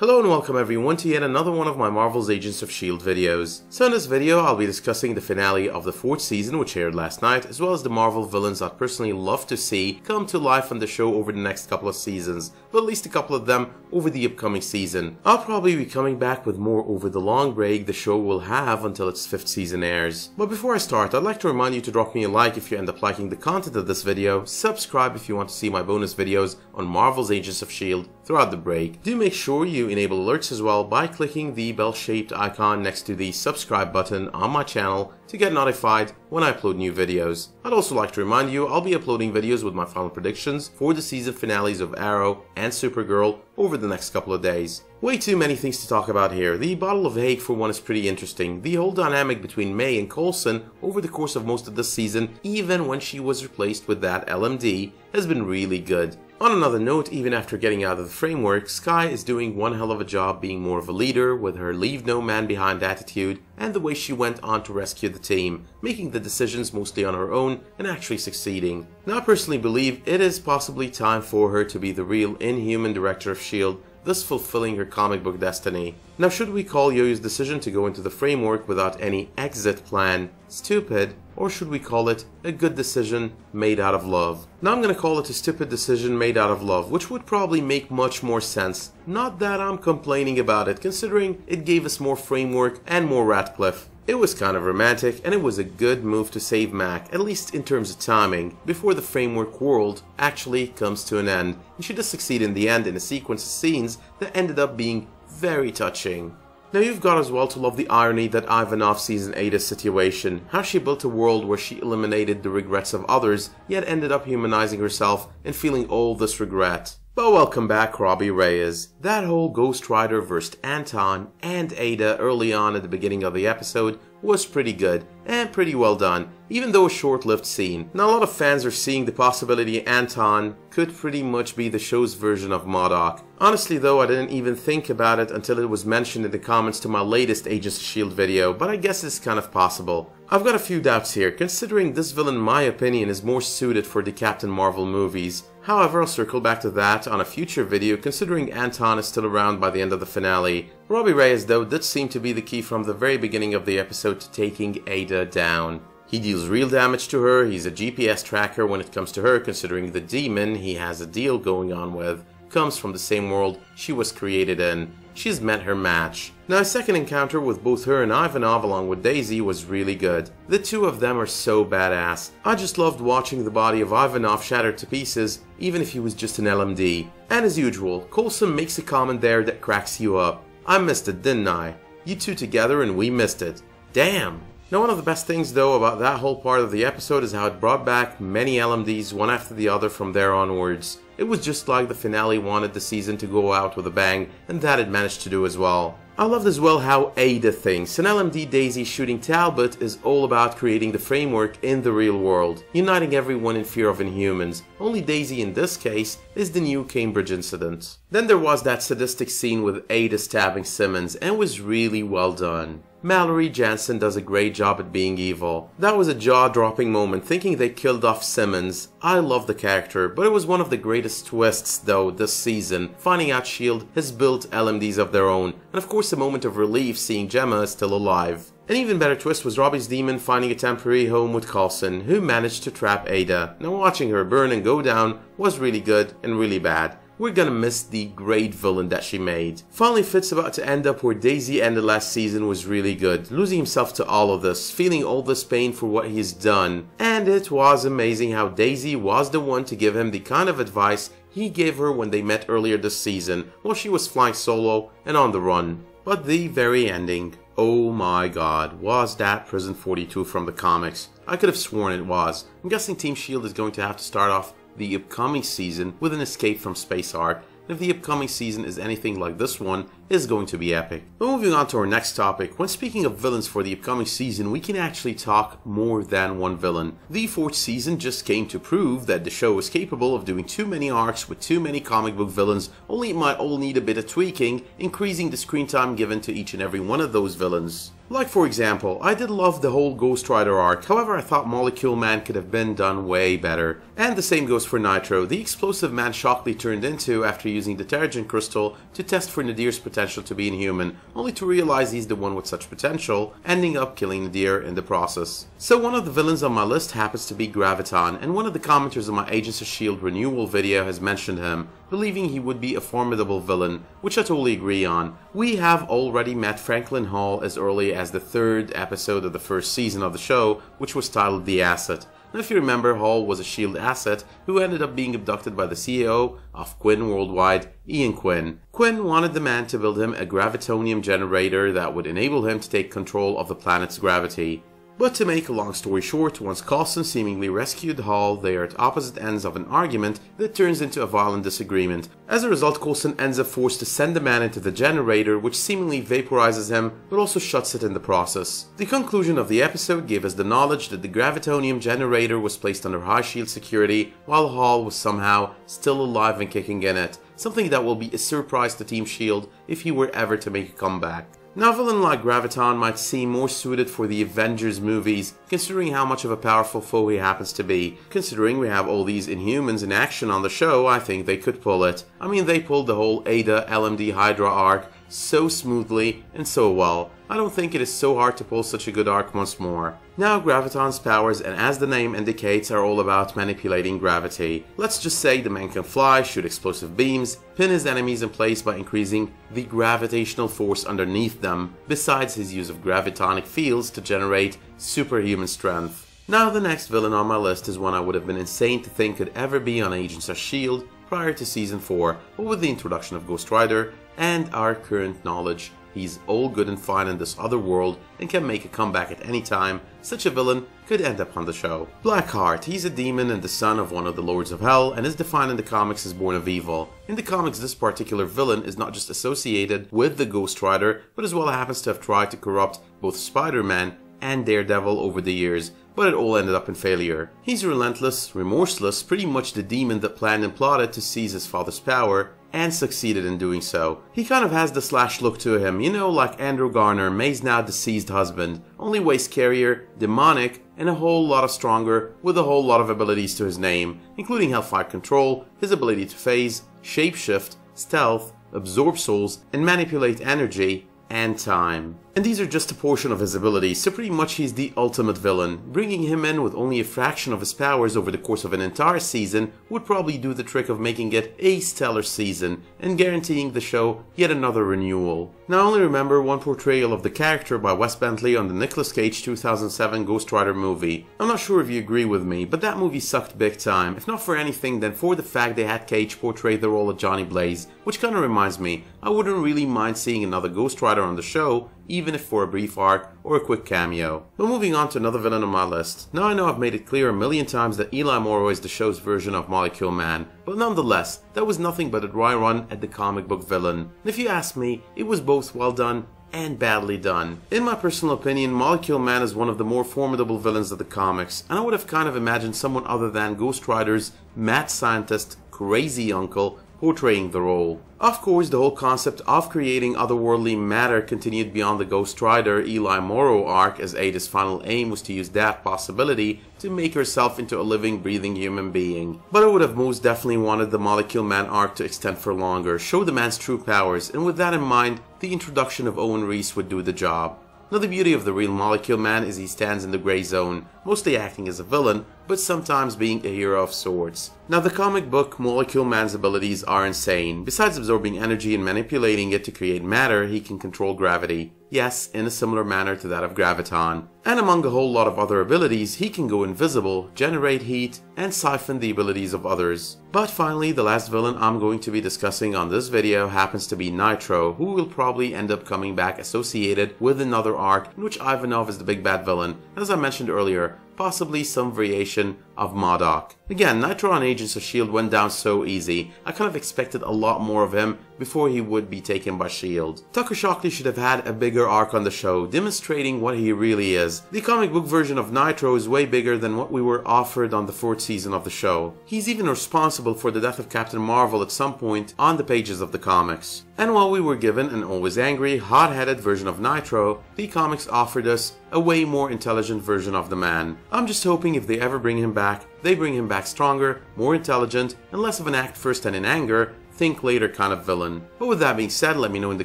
Hello and welcome everyone to yet another one of my Marvel's Agents of S.H.I.E.L.D. videos. So in this video I'll be discussing the finale of the 4th season which aired last night, as well as the Marvel villains I'd personally love to see come to life on the show over the next couple of seasons, but at least a couple of them over the upcoming season. I'll probably be coming back with more over the long break the show will have until its 5th season airs. But before I start, I'd like to remind you to drop me a like if you end up liking the content of this video, subscribe if you want to see my bonus videos on Marvel's Agents of S.H.I.E.L.D. throughout the break. Do make sure you enable alerts as well by clicking the bell-shaped icon next to the subscribe button on my channel to get notified when I upload new videos. I'd also like to remind you I'll be uploading videos with my final predictions for the season finales of Arrow and Supergirl over the next couple of days. Way too many things to talk about here. The bottle of hate for one is pretty interesting. The whole dynamic between May and Coulson over the course of most of this season, even when she was replaced with that LMD, has been really good. On another note, even after getting out of the framework, Skye is doing one hell of a job being more of a leader with her leave no man behind attitude and the way she went on to rescue the team, making the decisions mostly on her own and actually succeeding. Now I personally believe it is possibly time for her to be the real Inhuman director of S.H.I.E.L.D., thus fulfilling her comic book destiny. Now should we call Yoyo's decision to go into the framework without any exit plan stupid, or should we call it a good decision made out of love? Now I'm gonna call it a stupid decision made out of love, which would probably make much more sense. Not that I'm complaining about it, considering it gave us more framework and more Ratcliffe. It was kind of romantic, and it was a good move to save Mac, at least in terms of timing, before the framework world actually comes to an end. And she does succeed in the end in a sequence of scenes that ended up being very touching. Now you've got as well to love the irony that Ivanov sees in AIDA's situation, how she built a world where she eliminated the regrets of others, yet ended up humanizing herself and feeling all this regret. But welcome back, Robbie Reyes. That whole Ghost Rider vs. Anton and AIDA early on at the beginning of the episode was pretty good and pretty well done, even though a short-lived scene. Now a lot of fans are seeing the possibility Anton could pretty much be the show's version of M.O.D.O.K. Honestly though, I didn't even think about it until it was mentioned in the comments to my latest Agents of S.H.I.E.L.D. video, but I guess it's kind of possible. I've got a few doubts here, considering this villain in my opinion is more suited for the Captain Marvel movies. However, I'll circle back to that on a future video, considering Anton is still around by the end of the finale. Robbie Reyes though did seem to be the key from the very beginning of the episode to taking AIDA down. He deals real damage to her, he's a GPS tracker when it comes to her, considering the demon he has a deal going on with comes from the same world she was created in. She's met her match. Now a second encounter with both her and Ivanov along with Daisy was really good. The two of them are so badass. I just loved watching the body of Ivanov shattered to pieces, even if he was just an LMD. And as usual, Coulson makes a comment there that cracks you up. I missed it, didn't I? You two together and we missed it. Damn! Now one of the best things though about that whole part of the episode is how it brought back many LMDs one after the other from there onwards. It was just like the finale wanted the season to go out with a bang, and that it managed to do as well. I loved as well how AIDA thinks. An LMD Daisy shooting Talbot is all about creating the framework in the real world, uniting everyone in fear of Inhumans. Only Daisy in this case is the new Cambridge incident. Then there was that sadistic scene with AIDA stabbing Simmons, and it was really well done. Mallory Jansen does a great job at being evil. That was a jaw-dropping moment, thinking they killed off Simmons. I love the character, but it was one of the greatest twists though this season, finding out S.H.I.E.L.D. has built LMDs of their own, and of course a moment of relief seeing Gemma is still alive. An even better twist was Robbie's demon finding a temporary home with Coulson, who managed to trap AIDA. Now watching her burn and go down was really good and really bad. We're gonna miss the great villain that she made. Finally, Fitt's about to end up where Daisy ended last season was really good, losing himself to all of this, feeling all this pain for what he's done. And it was amazing how Daisy was the one to give him the kind of advice he gave her when they met earlier this season, while she was flying solo and on the run. But the very ending, oh my god, was that Prison 42 from the comics? I could have sworn it was. I'm guessing Team S.H.I.E.L.D. is going to have to start off the upcoming season with an escape from space arc, and if the upcoming season is anything like this one, it's going to be epic. But moving on to our next topic, when speaking of villains for the upcoming season, we can actually talk more than one villain. The 4th season just came to prove that the show is capable of doing too many arcs with too many comic book villains, only it might all need a bit of tweaking, increasing the screen time given to each and every one of those villains. Like for example, I did love the whole Ghost Rider arc, however I thought Molecule Man could have been done way better. And the same goes for Nitro, the explosive man Shockley turned into after using the Terrigen Crystal to test for Nadir's potential to be inhuman, only to realize he's the one with such potential, ending up killing Nadir in the process. So one of the villains on my list happens to be Graviton, and one of the commenters on my Agents of S.H.I.E.L.D. renewal video has mentioned him, believing he would be a formidable villain, which I totally agree on. We have already met Franklin Hall as early as the 3rd episode of the 1st season of the show, which was titled The Asset. Now if you remember, Hall was a S.H.I.E.L.D. asset who ended up being abducted by the CEO of Quinn Worldwide, Ian Quinn. Quinn wanted the man to build him a gravitonium generator that would enable him to take control of the planet's gravity. But to make a long story short, once Coulson seemingly rescued Hall, they are at opposite ends of an argument that turns into a violent disagreement. As a result, Coulson ends up forced to send the man into the generator, which seemingly vaporizes him, but also shuts it in the process. The conclusion of the episode gave us the knowledge that the gravitonium generator was placed under high shield security, while Hall was somehow still alive and kicking in it, something that will be a surprise to Team S.H.I.E.L.D. if he were ever to make a comeback. Now, a villain like Graviton might seem more suited for the Avengers movies, considering how much of a powerful foe he happens to be. Considering we have all these Inhumans in action on the show, I think they could pull it. I mean, they pulled the whole AIDA LMD Hydra arc so smoothly and so well. I don't think it is so hard to pull such a good arc once more. Now, Graviton's powers, and as the name indicates, are all about manipulating gravity. Let's just say the man can fly, shoot explosive beams, pin his enemies in place by increasing the gravitational force underneath them, besides his use of gravitonic fields to generate superhuman strength. Now, the next villain on my list is one I would have been insane to think could ever be on Agents of S.H.I.E.L.D. prior to Season 4, but with the introduction of Ghost Rider and our current knowledge, he's all good and fine in this other world and can make a comeback at any time. Such a villain could end up on the show. Blackheart, he's a demon and the son of one of the Lords of Hell, and is defined in the comics as born of evil. In the comics, this particular villain is not just associated with the Ghost Rider, but as well happens to have tried to corrupt both Spider-Man and Daredevil over the years, but it all ended up in failure. He's relentless, remorseless, pretty much the demon that planned and plotted to seize his father's power, and succeeded in doing so. He kind of has the Slash look to him, you know, like Andrew Garner, May's now deceased husband, only way scarier, demonic, and a whole lot of stronger, with a whole lot of abilities to his name, including Hellfire Control, his ability to phase, shapeshift, stealth, absorb souls, and manipulate energy and time. And these are just a portion of his abilities, so pretty much he's the ultimate villain. Bringing him in with only a fraction of his powers over the course of an entire season would probably do the trick of making it a stellar season, and guaranteeing the show yet another renewal. Now, I only remember one portrayal of the character by Wes Bentley on the Nicolas Cage 2007 Ghost Rider movie. I'm not sure if you agree with me, but that movie sucked big time, if not for anything then for the fact they had Cage portray the role of Johnny Blaze, which kinda reminds me, I wouldn't really mind seeing another Ghost Rider on the show, even if for a brief arc or a quick cameo. But moving on to another villain on my list. Now I know I've made it clear a million times that Eli Morrow is the show's version of Molecule Man, but nonetheless, that was nothing but a dry run at the comic book villain. And if you ask me, it was both well done and badly done. In my personal opinion, Molecule Man is one of the more formidable villains of the comics, and I would have kind of imagined someone other than Ghost Rider's mad scientist, crazy uncle, portraying the role. Of course, the whole concept of creating otherworldly matter continued beyond the Ghost Rider Eli Morrow arc, as Ada's final aim was to use that possibility to make herself into a living, breathing human being. But I would have most definitely wanted the Molecule Man arc to extend for longer, show the man's true powers, and with that in mind, the introduction of Owen Reese would do the job. Now, the beauty of the real Molecule Man is he stands in the gray zone, mostly acting as a villain, but sometimes being a hero of sorts. Now, the comic book Molecule Man's abilities are insane. Besides absorbing energy and manipulating it to create matter, he can control gravity. Yes, in a similar manner to that of Graviton. And among a whole lot of other abilities, he can go invisible, generate heat, and siphon the abilities of others. But finally, the last villain I'm going to be discussing on this video happens to be Nitro, who will probably end up coming back associated with another arc in which Ivanov is the big bad villain, as I mentioned earlier, possibly some variation of M.O.D.O.K. Again, Nitro on Agents of S.H.I.E.L.D. went down so easy. I kind of expected a lot more of him before he would be taken by S.H.I.E.L.D. Tucker Shockley should have had a bigger arc on the show, demonstrating what he really is. The comic book version of Nitro is way bigger than what we were offered on the 4th season of the show. He's even responsible for the death of Captain Marvel at some point on the pages of the comics. And while we were given an always angry, hot-headed version of Nitro, the comics offered us a way more intelligent version of the man. I'm just hoping if they ever bring him back, they bring him back stronger, more intelligent, and less of an act first and in anger, think later kind of villain. But with that being said, let me know in the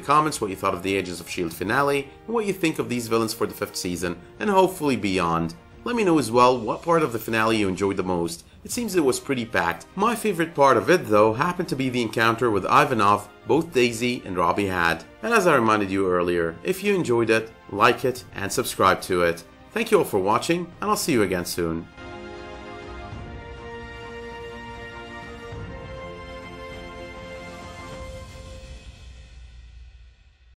comments what you thought of the Agents of S.H.I.E.L.D. finale, and what you think of these villains for the 5th season, and hopefully beyond. Let me know as well what part of the finale you enjoyed the most. It seems it was pretty packed. My favorite part of it though happened to be the encounter with Ivanov both Daisy and Robbie had. And as I reminded you earlier, if you enjoyed it, like it and subscribe to it. Thank you all for watching, and I'll see you again soon.